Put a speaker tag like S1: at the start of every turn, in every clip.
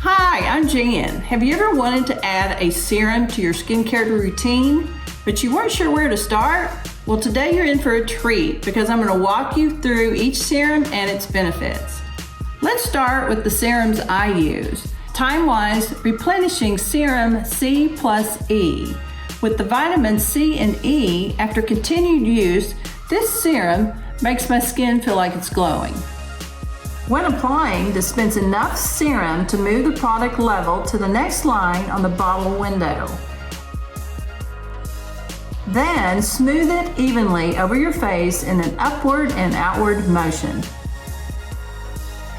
S1: Hi, I'm Jan. Have you ever wanted to add a serum to your skincare routine, but you weren't sure where to start? Well, today you're in for a treat because I'm going to walk you through each serum and its benefits. Let's start with the serums I use. TimeWise Replenishing Serum C plus E. With the vitamins C and E, after continued use, this serum makes my skin feel like it's glowing. When applying, dispense enough serum to move the product level to the next line on the bottle window. Then smooth it evenly over your face in an upward and outward motion.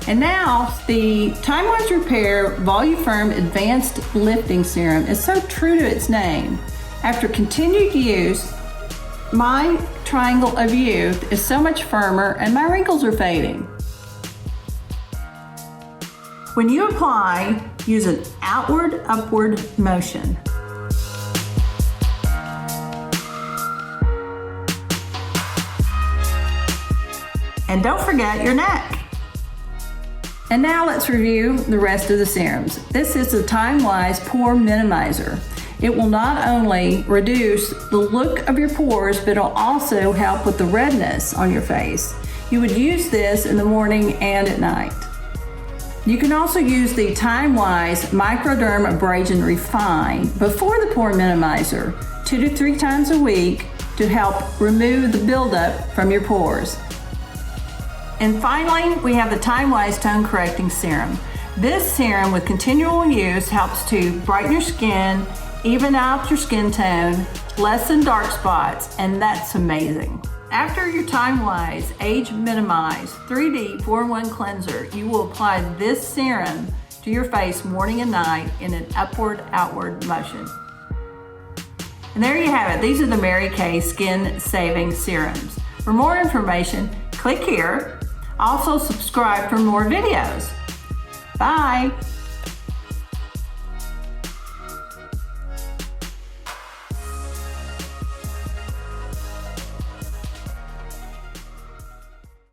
S1: And now, the TimeWise Repair Volu-Firm Advanced Lifting Serum is so true to its name. After continued use, my triangle of youth is so much firmer and my wrinkles are fading. When you apply, use an outward-upward motion. And don't forget your neck. And now let's review the rest of the serums. This is the TimeWise Pore Minimizer. It will not only reduce the look of your pores, but it'll also help with the redness on your face. You would use this in the morning and at night. You can also use the TimeWise Microderm Abrasion Refine before the Pore Minimizer 2 to 3 times a week to help remove the buildup from your pores. And finally, we have the TimeWise Tone Correcting Serum. This serum with continual use helps to brighten your skin, even out your skin tone, lessen dark spots, and that's amazing. After your TimeWise Age Minimize 3D 4-in-1 Cleanser, you will apply this serum to your face morning and night in an upward-outward motion. And there you have it. These are the Mary Kay Skin Saving Serums. For more information, click here. Also subscribe for more videos. Bye.